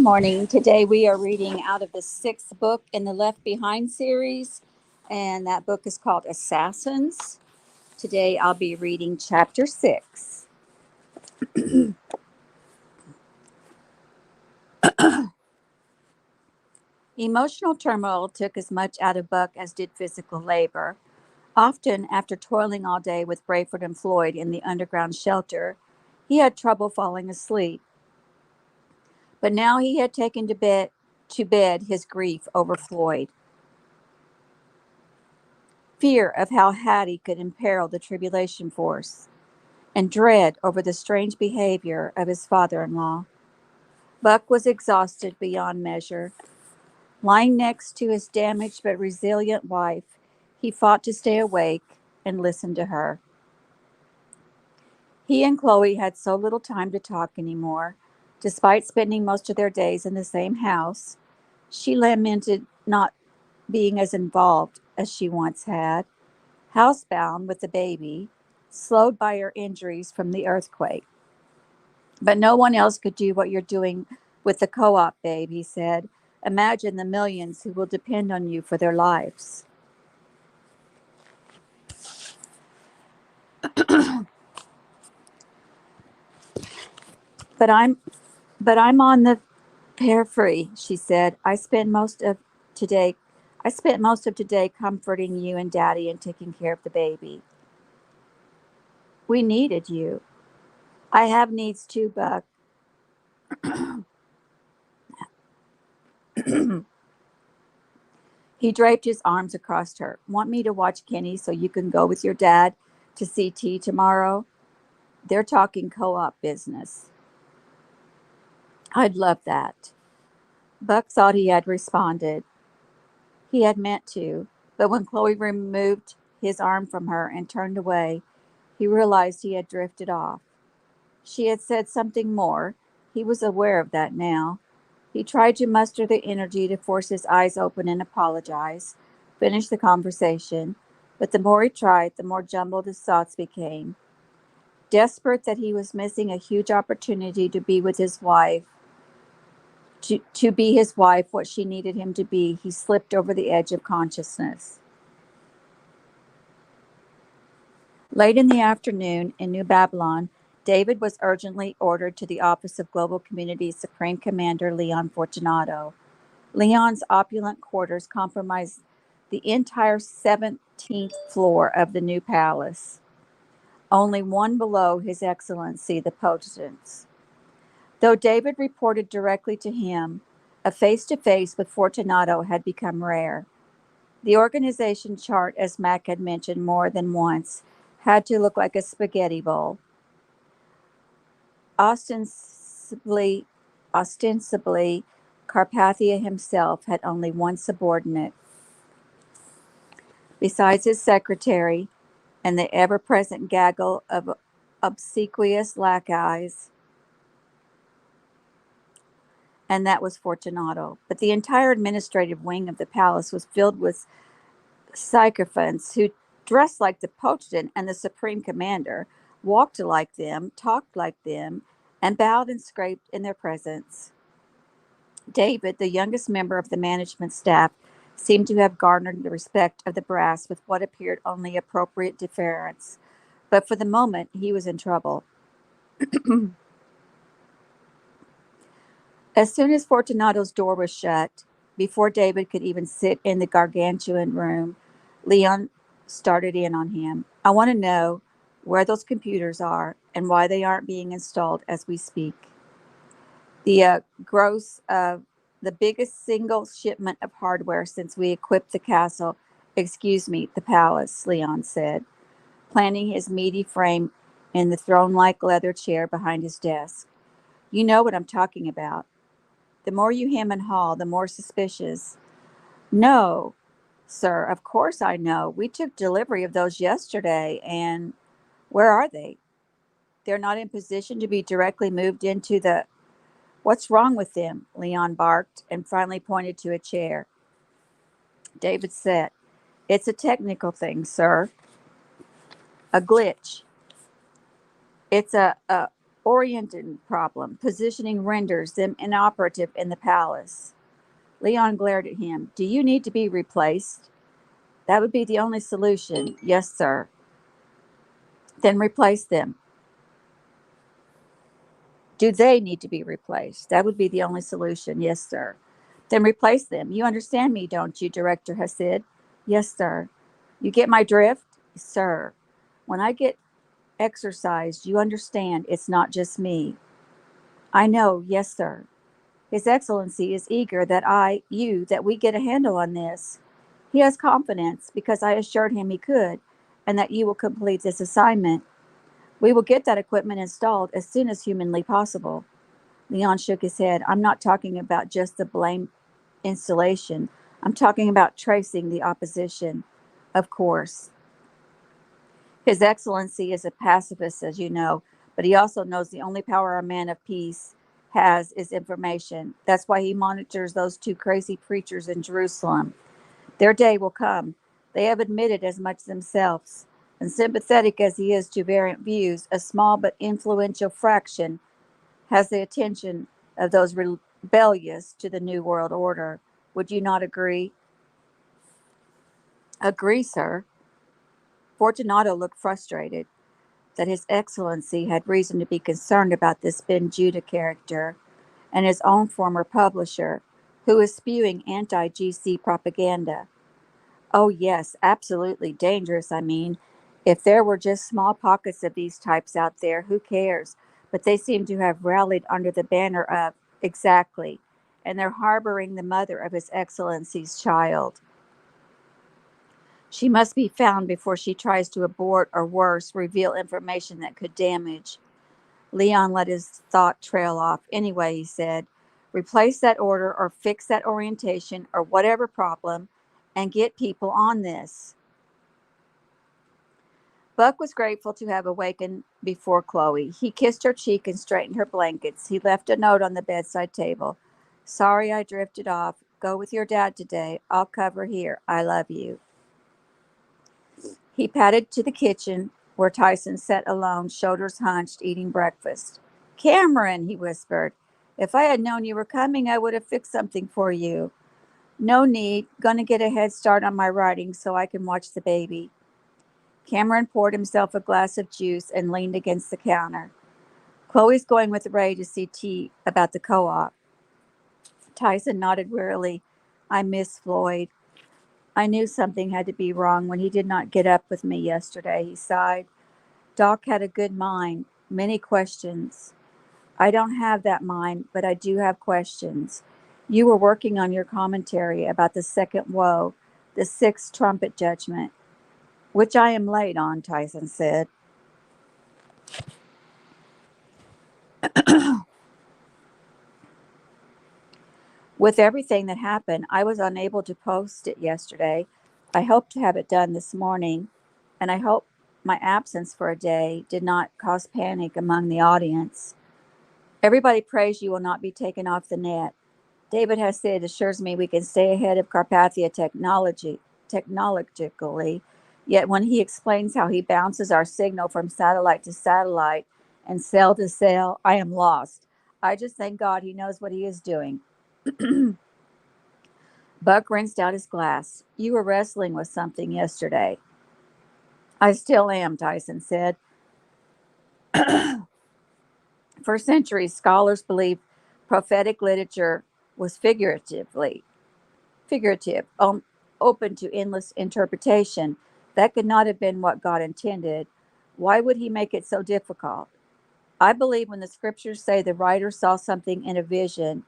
morning. Today we are reading out of the sixth book in the Left Behind series, and that book is called Assassins. Today I'll be reading chapter 6. Emotional turmoil took as much out of Buck as did physical labor. Often, after toiling all day with Brayford and Floyd in the underground shelter, he had trouble falling asleep. But now he had taken to bed his grief over Floyd. Fear of how Hattie could imperil the tribulation force, and dread over the strange behavior of his father-in-law. Buck was exhausted beyond measure. Lying next to his damaged but resilient wife, he fought to stay awake and listen to her. He and Chloe had so little time to talk anymore. Despite spending most of their days in the same house, she lamented not being as involved as she once had. Housebound with the baby, slowed by her injuries from the earthquake. But no one else could do what you're doing with the co-op, babe, he said. Imagine the millions who will depend on you for their lives. But I'm on the periphery, she said. Today I spent most of today comforting you and Daddy and taking care of the baby. We needed you. I have needs too, Buck. He draped his arms across her. Want me to watch Kenny so you can go with your dad to CT tomorrow? They're talking co-op business. I'd love that. Buck thought he had responded. He had meant to, but when Chloe removed his arm from her and turned away, he realized he had drifted off. She had said something more. He was aware of that now. He tried to muster the energy to force his eyes open and apologize, finish the conversation, but the more he tried, the more jumbled his thoughts became. Desperate that he was missing a huge opportunity to be with his wife, to be his wife what she needed him to be, he slipped over the edge of consciousness. Late in the afternoon in New Babylon, David was urgently ordered to the office of Global Community's Supreme Commander Leon Fortunato. Leon's opulent quarters comprised the entire 17th floor of the new palace, only one below His Excellency the Potentate's. Though David reported directly to him, a face-to-face with Fortunato had become rare. The organization chart, as Mac had mentioned more than once, had to look like a spaghetti bowl. Ostensibly, Carpathia himself had only one subordinate. Besides his secretary and the ever-present gaggle of obsequious lackeys, and that was Fortunato. But the entire administrative wing of the palace was filled with sycophants who dressed like the Potentate and the Supreme Commander, walked like them, talked like them, and bowed and scraped in their presence. David, the youngest member of the management staff, seemed to have garnered the respect of the brass with what appeared only appropriate deference. But for the moment, he was in trouble. As soon as Fortunato's door was shut, before David could even sit in the gargantuan room, Leon started in on him. I want to know where those computers are and why they aren't being installed as we speak. The the biggest single shipment of hardware since we equipped the castle, the palace, Leon said, planting his meaty frame in the throne-like leather chair behind his desk. You know what I'm talking about. The more you hem and haw, the more suspicious. No, sir, of course I know. We took delivery of those yesterday, and where are they? They're not in position to be directly moved into the... What's wrong with them? Leon barked and finally pointed to a chair. David said, It's a technical thing, sir. A glitch. It's a Oriented problem. Positioning renders them inoperative in the palace. Leon glared at him. Do you need to be replaced? That would be the only solution. Yes, sir. Then replace them. Do they need to be replaced? That would be the only solution. Yes, sir. Then replace them. You understand me, don't you, Director Hasid? Yes, sir. You get my drift? Sir. When I get exercised, you understand it's not just me. I know, yes, sir. His Excellency is eager that we get a handle on this. He has confidence because I assured him he could, and that you will complete this assignment. We will get that equipment installed as soon as humanly possible. Leon shook his head. I'm not talking about just the blame installation. I'm talking about tracing the opposition. Of course. His Excellency is a pacifist, as you know, but he also knows the only power a man of peace has is information. That's why he monitors those two crazy preachers in Jerusalem. Their day will come. They have admitted as much themselves. And sympathetic as he is to variant views, a small but influential fraction has the attention of those rebellious to the New World Order. Would you not agree? Agree, sir. Fortunato looked frustrated that His Excellency had reason to be concerned about this Ben Judah character and his own former publisher, who is spewing anti GC propaganda. Oh, yes, absolutely dangerous, I mean. If there were just small pockets of these types out there, who cares? But they seem to have rallied under the banner of exactly, and they're harboring the mother of His Excellency's child. She must be found before she tries to abort or worse, reveal information that could damage. Leon let his thought trail off. Anyway, he said, replace that order or fix that orientation or whatever problem and get people on this. Buck was grateful to have awakened before Chloe. He kissed her cheek and straightened her blankets. He left a note on the bedside table. Sorry I drifted off. Go with your dad today. I'll cover here. I love you. He padded to the kitchen where Tyson sat alone, shoulders hunched, eating breakfast. Cameron, he whispered, if I had known you were coming, I would have fixed something for you. No need. Gonna get a head start on my writing so I can watch the baby. Cameron poured himself a glass of juice and leaned against the counter. Chloe's going with Ray to see T about the co-op. Tyson nodded wearily. I miss Floyd. I knew something had to be wrong when he did not get up with me yesterday, he sighed. Doc had a good mind, many questions. I don't have that mind, but I do have questions. You were working on your commentary about the second woe, the sixth trumpet judgment, which I am late on, Tyson said. With everything that happened, I was unable to post it yesterday. I hope to have it done this morning, and I hope my absence for a day did not cause panic among the audience. Everybody prays you will not be taken off the net. David Hasid assures me we can stay ahead of Carpathia technologically, yet when he explains how he bounces our signal from satellite to satellite and cell to cell, I am lost. I just thank God he knows what he is doing. Buck rinsed out his glass. You were wrestling with something yesterday. I still am, Tyson said. For centuries, scholars believed prophetic literature was figurative, open to endless interpretation. That could not have been what God intended. Why would he make it so difficult? I believe when the scriptures say the writer saw something in a vision,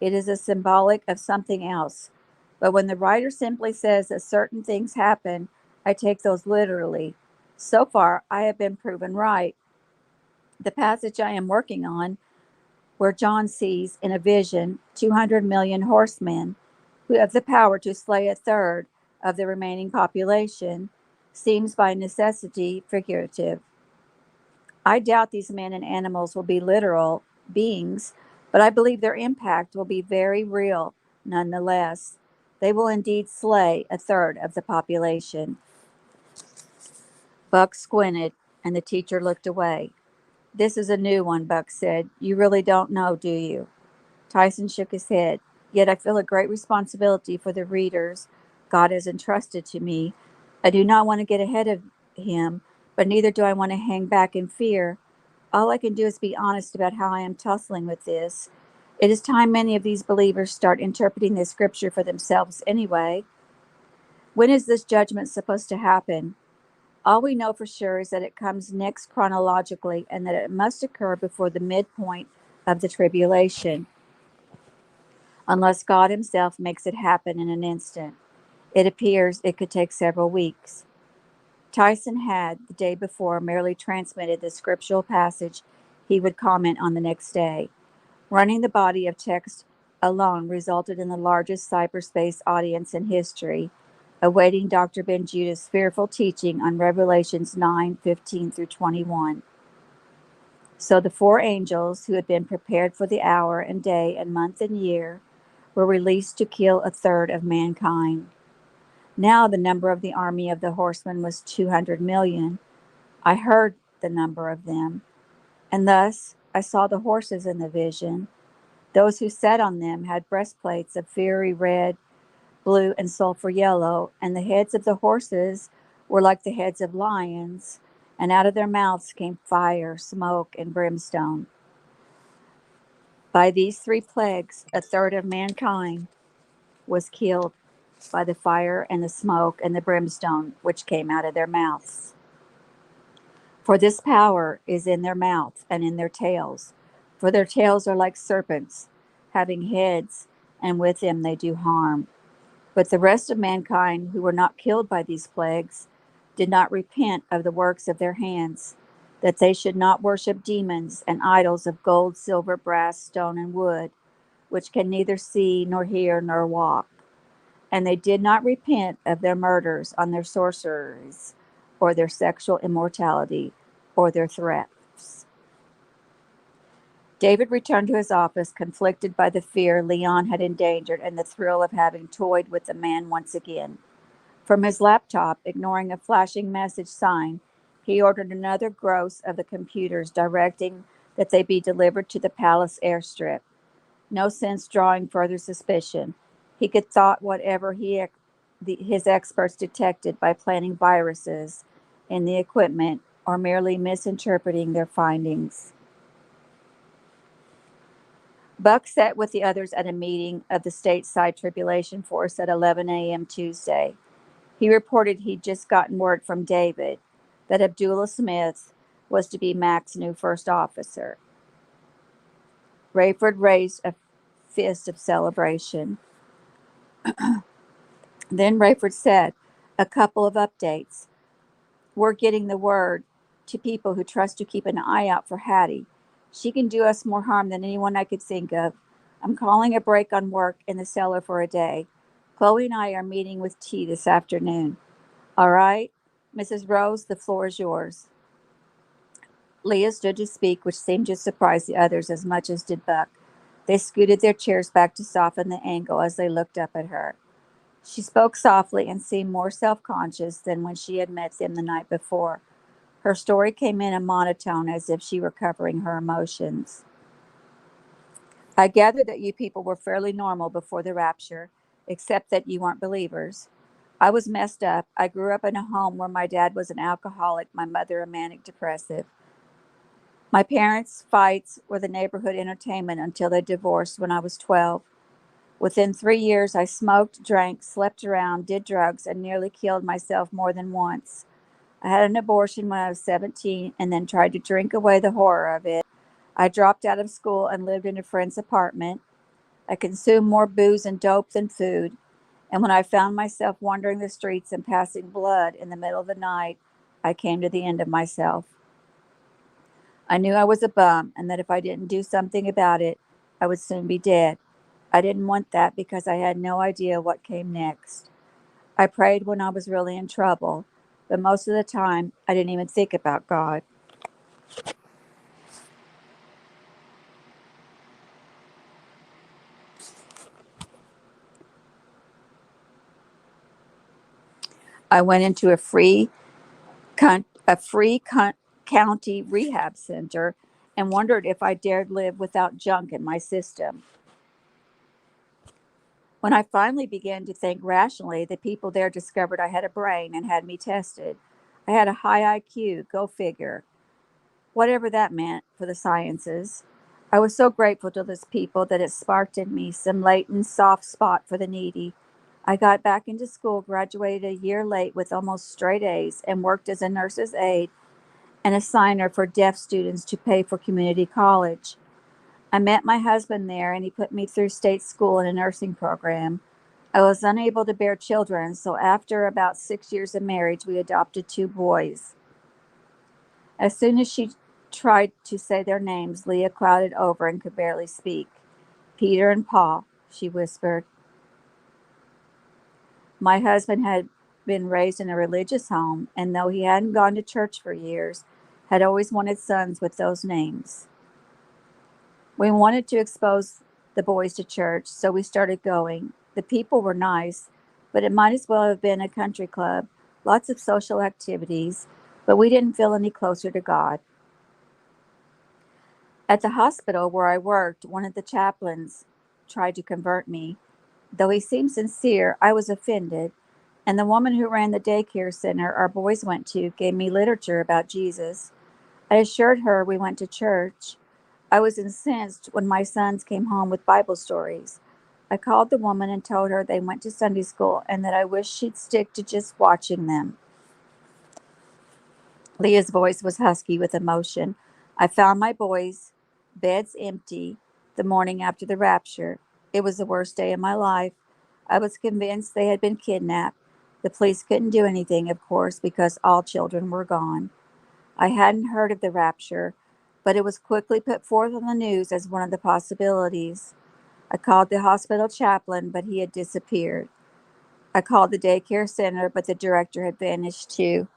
it is a symbolic of something else. But when the writer simply says that certain things happen, I take those literally. So far, I have been proven right. The passage I am working on, where John sees in a vision 200 million horsemen who have the power to slay a third of the remaining population, seems by necessity figurative. I doubt these men and animals will be literal beings, but I believe their impact will be very real nonetheless. They will indeed slay a third of the population. Buck squinted, and the teacher looked away. This is a new one, Buck said. You really don't know, do you? Tyson shook his head. Yet I feel a great responsibility for the readers God has entrusted to me. I do not want to get ahead of him, but neither do I want to hang back in fear. All I can do is be honest about how I am tussling with this. It is time many of these believers start interpreting the scripture for themselves anyway. When is this judgment supposed to happen? All we know for sure is that it comes next chronologically and that it must occur before the midpoint of the tribulation, unless God Himself makes it happen in an instant. It appears it could take several weeks. Tyson had, the day before, merely transmitted the scriptural passage he would comment on the next day. Running the body of text alone resulted in the largest cyberspace audience in history, awaiting Dr. Ben Judah's fearful teaching on Revelations 9:15 through 21. So the four angels, who had been prepared for the hour and day and month and year, were released to kill a third of mankind. Now the number of the army of the horsemen was 200 million. I heard the number of them, and thus I saw the horses in the vision. Those who sat on them had breastplates of fiery red, blue, and sulfur yellow, and the heads of the horses were like the heads of lions, and out of their mouths came fire, smoke, and brimstone. By these three plagues, a third of mankind was killed by the fire and the smoke and the brimstone which came out of their mouths. For this power is in their mouth and in their tails. For their tails are like serpents, having heads, and with them they do harm. But the rest of mankind who were not killed by these plagues did not repent of the works of their hands, that they should not worship demons and idols of gold, silver, brass, stone, and wood, which can neither see nor hear nor walk. And they did not repent of their murders, on their sorceries, or their sexual immorality, or their thefts. David returned to his office, conflicted by the fear Leon had endangered and the thrill of having toyed with the man once again. From his laptop, ignoring a flashing message sign, he ordered another gross of the computers, directing that they be delivered to the palace airstrip. No sense drawing further suspicion. He could thwart whatever his experts detected by planting viruses in the equipment or merely misinterpreting their findings. Buck sat with the others at a meeting of the stateside tribulation force at 11 a.m. Tuesday. He reported he'd just gotten word from David that Abdullah Smith was to be Mac's new first officer. Rayford raised a fist of celebration. Then Rayford said, "A couple of updates. We're getting the word to people who trust to keep an eye out for Hattie. She can do us more harm than anyone I could think of. I'm calling a break on work in the cellar for a day. Chloe and I are meeting with T this afternoon. All right? Mrs. Rose, the floor is yours." Leah stood to speak, which seemed to surprise the others as much as did Buck. They scooted their chairs back to soften the angle as they looked up at her. She spoke softly and seemed more self-conscious than when she had met them the night before. Her story came in a monotone, as if she were covering her emotions. "I gathered that you people were fairly normal before the rapture, except that you weren't believers. I was messed up. I grew up in a home where my dad was an alcoholic, my mother a manic depressive. My parents' fights were the neighborhood entertainment until they divorced when I was 12. Within 3 years, I smoked, drank, slept around, did drugs, and nearly killed myself more than once. I had an abortion when I was 17 and then tried to drink away the horror of it. I dropped out of school and lived in a friend's apartment. I consumed more booze and dope than food. And when I found myself wandering the streets and passing blood in the middle of the night, I came to the end of myself. I knew I was a bum and that if I didn't do something about it, I would soon be dead. I didn't want that because I had no idea what came next. I prayed when I was really in trouble, but most of the time I didn't even think about God. I went into a free county rehab center and wondered if I dared live without junk in my system. When I finally began to think rationally, the people there discovered I had a brain and had me tested. I had a high IQ, go figure, whatever that meant for the sciences. I was so grateful to those people that it sparked in me some latent soft spot for the needy. I got back into school, graduated a year late with almost straight A's, and worked as a nurse's aide and a signer for deaf students to pay for community college. I met my husband there, and he put me through state school and a nursing program. I was unable to bear children, so after about 6 years of marriage, we adopted two boys. As soon as she tried to say their names, Leah clouded over and could barely speak. Peter and Paul, she whispered. My husband had been raised in a religious home, and though he hadn't gone to church for years, had always wanted sons with those names. We wanted to expose the boys to church, so we started going. The people were nice, but it might as well have been a country club, lots of social activities, but we didn't feel any closer to God. At the hospital where I worked, one of the chaplains tried to convert me. Though he seemed sincere, I was offended, and the woman who ran the daycare center our boys went to gave me literature about Jesus. I assured her we went to church. I was incensed when my sons came home with Bible stories. I called the woman and told her they went to Sunday school and that I wished she'd stick to just watching them. Leah's voice was husky with emotion. I found my boys' beds empty the morning after the rapture. It was the worst day of my life. I was convinced they had been kidnapped. The police couldn't do anything, of course, because all children were gone. I hadn't heard of the rapture, but it was quickly put forth on the news as one of the possibilities. I called the hospital chaplain, but he had disappeared. I called the daycare center, but the director had vanished too.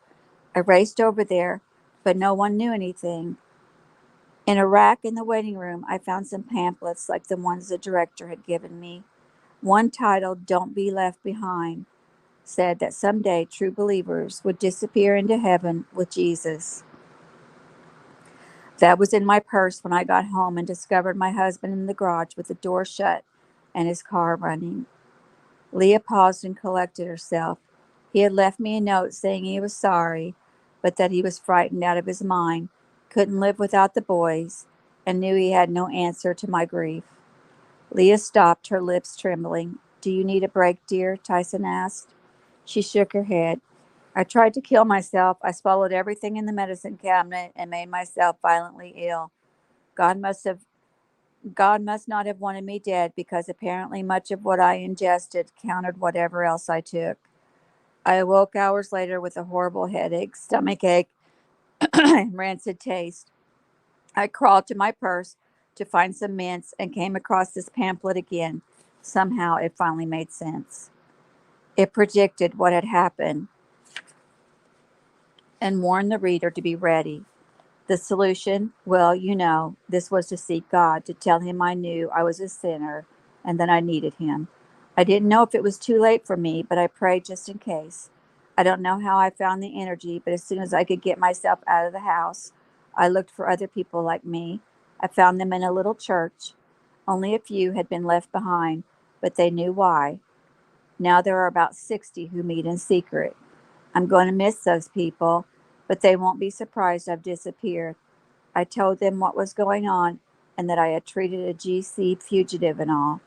I raced over there, but no one knew anything. In a rack in the waiting room, I found some pamphlets like the ones the director had given me. One titled, Don't Be Left Behind, said that someday true believers would disappear into heaven with Jesus. That was in my purse when I got home and discovered my husband in the garage with the door shut and his car running. Leah paused and collected herself. He had left me a note saying he was sorry, but that he was frightened out of his mind, couldn't live without the boys, and knew he had no answer to my grief. Leah stopped, her lips trembling. Do you need a break, dear? Tyson asked. She shook her head. I tried to kill myself. I swallowed everything in the medicine cabinet and made myself violently ill. God must have God must not have wanted me dead because apparently much of what I ingested countered whatever else I took. I awoke hours later with a horrible headache, stomach ache, and rancid taste. I crawled to my purse to find some mints and came across this pamphlet again. Somehow it finally made sense. It predicted what had happened and warned the reader to be ready. The solution, well, this was to seek God, to tell him I knew I was a sinner and that I needed him. I didn't know if it was too late for me, but I prayed just in case. I don't know how I found the energy, but as soon as I could get myself out of the house, I looked for other people like me. I found them in a little church. Only a few had been left behind, but they knew why. Now there are about 60 who meet in secret. I'm going to miss those people, but they won't be surprised I've disappeared. I told them what was going on and that I had treated a GC fugitive and all.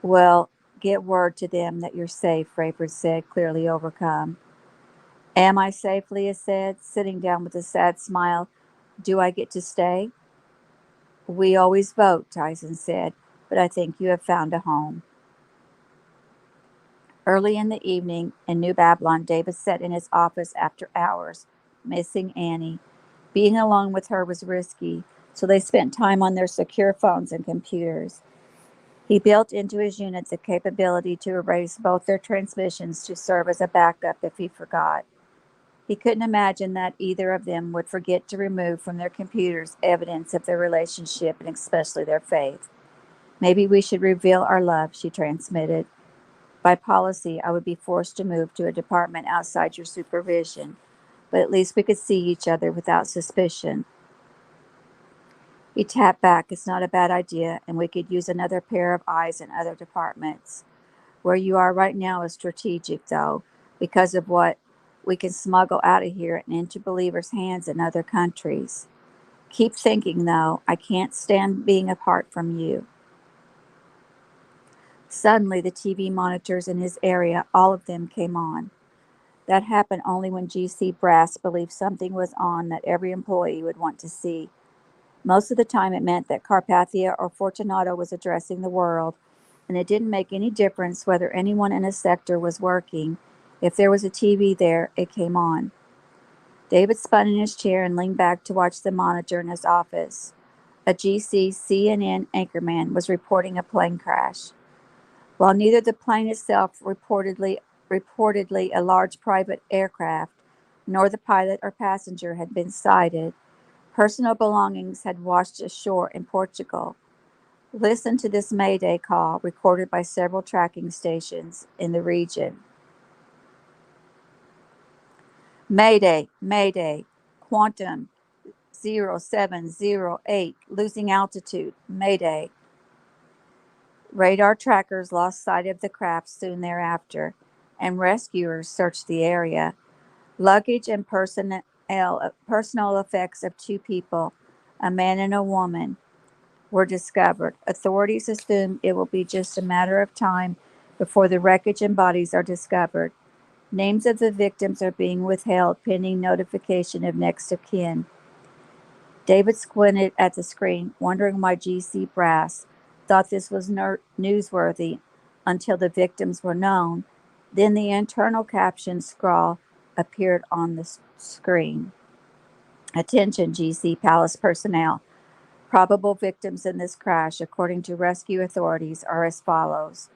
Well, get word to them that you're safe, Rayford said, clearly overcome. Am I safe? Leah said, sitting down with a sad smile. Do I get to stay? We always vote, Tyson said, but I think you have found a home. Early in the evening in New Babylon, David sat in his office after hours, missing Annie. Being alone with her was risky, so they spent time on their secure phones and computers. He built into his unit the capability to erase both their transmissions to serve as a backup if he forgot. He couldn't imagine that either of them would forget to remove from their computers evidence of their relationship and especially their faith. Maybe we should reveal our love, she transmitted. By policy, I would be forced to move to a department outside your supervision, but at least we could see each other without suspicion. He tapped back. It's not a bad idea, and we could use another pair of eyes in other departments. Where you are right now is strategic, though, because of what we can smuggle out of here and into believers' hands in other countries. Keep thinking, though. I can't stand being apart from you. Suddenly, the TV monitors in his area, all of them came on. That happened only when GC Brass believed something was on that every employee would want to see. Most of the time, it meant that Carpathia or Fortunato was addressing the world, and it didn't make any difference whether anyone in a sector was working. If there was a TV there, it came on. David spun in his chair and leaned back to watch the monitor in his office. A GC CNN anchorman was reporting a plane crash. While neither the plane itself, reportedly a large private aircraft, nor the pilot or passenger had been sighted, personal belongings had washed ashore in Portugal. Listen to this Mayday call recorded by several tracking stations in the region. Mayday, Mayday, Quantum 0708, losing altitude, Mayday. Radar trackers lost sight of the craft soon thereafter, and rescuers searched the area. Luggage and personal effects of two people, a man and a woman, were discovered. Authorities assume it will be just a matter of time before the wreckage and bodies are discovered. Names of the victims are being withheld pending notification of next of kin. David squinted at the screen, wondering why GC Brass thought this was newsworthy until the victims were known. Then the internal caption scrawl appeared on the screen. Attention, GC Palace personnel. Probable victims in this crash, according to rescue authorities, are as follows.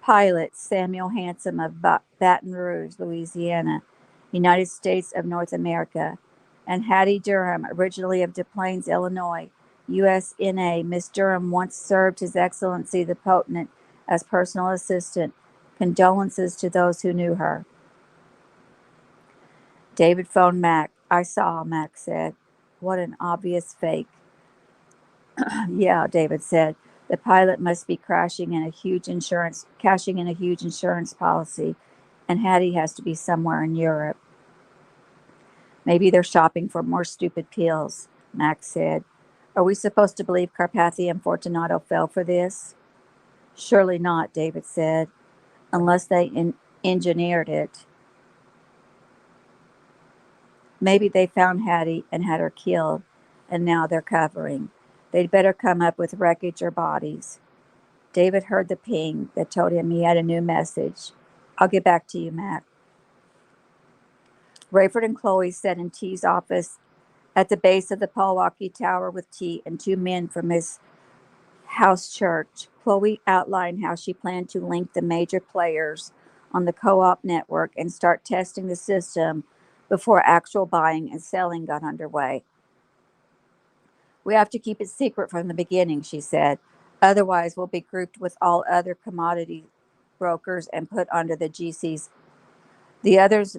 Pilot Samuel Hansom of Baton Rouge, Louisiana, United States of North America, and Hattie Durham, originally of Des Plaines, Illinois, USNA. Miss Durham once served His Excellency the Potentate as personal assistant. Condolences to those who knew her. David phoned Mac. I saw, Mac said. What an obvious fake. Yeah, David said. The pilot must be cashing in a huge insurance policy, and Hattie has to be somewhere in Europe. Maybe they're shopping for more stupid pills, Max said. Are we supposed to believe Carpathia and Fortunato fell for this? Surely not, David said, unless they engineered it. Maybe they found Hattie and had her killed, and now they're covering. They'd better come up with wreckage or bodies. David heard the ping that told him he had a new message. I'll get back to you, Mac. Rayford and Chloe sat in T's office at the base of the Palwaki Tower with T and two men from his house church. Chloe outlined how she planned to link the major players on the co-op network and start testing the system before actual buying and selling got underway. We have to keep it secret from the beginning, she said. Otherwise, we'll be grouped with all other commodity brokers and put under the GCs. The others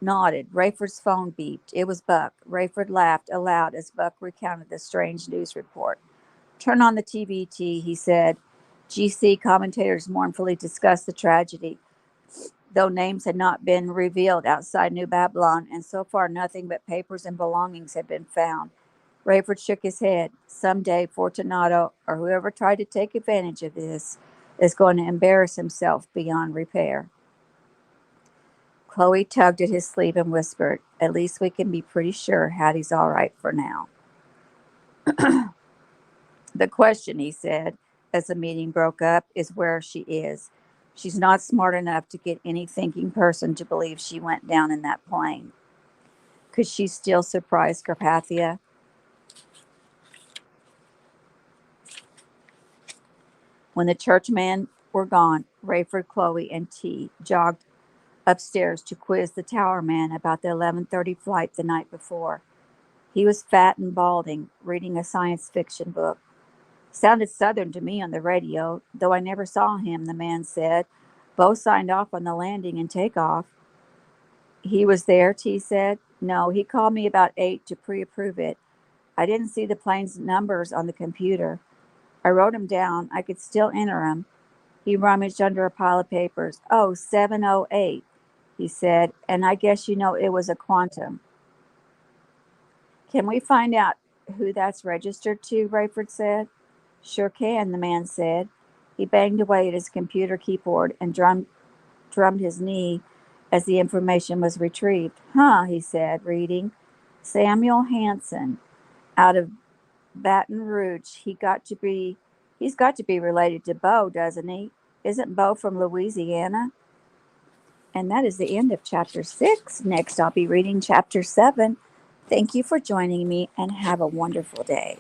nodded. Rayford's phone beeped. It was Buck. Rayford laughed aloud as Buck recounted the strange news report. Turn on the TV, T, he said. GC commentators mournfully discussed the tragedy, though names had not been revealed outside New Babylon, and so far nothing but papers and belongings had been found. Rayford shook his head. Someday, Fortunato, or whoever tried to take advantage of this, is going to embarrass himself beyond repair. Chloe tugged at his sleeve and whispered, at least we can be pretty sure Hattie's all right for now. The question, he said, as the meeting broke up, is where she is. She's not smart enough to get any thinking person to believe she went down in that plane. Could she still surprise Carpathia? When the churchmen were gone, Rayford, Chloe, and T jogged upstairs to quiz the tower man about the 11:30 flight the night before. He was fat and balding, reading a science fiction book. Sounded Southern to me on the radio, though I never saw him, the man said. Both signed off on the landing and takeoff. He was there, T said. No, he called me about 8 to pre-approve it. I didn't see the plane's numbers on the computer. I wrote 'em down. I could still enter 'em. He rummaged under a pile of papers. Oh, 708, he said, and I guess you know it was a quantum. Can we find out who that's registered to? Rayford said. Sure can, the man said. He banged away at his computer keyboard and drummed his knee as the information was retrieved. Huh, he said, reading. Samuel Hanson, out of Baton Rouge. He's got to be related to Bo, doesn't he? Isn't Bo from Louisiana? And that is the end of chapter 6. Next, I'll be reading chapter 7. Thank you for joining me and have a wonderful day.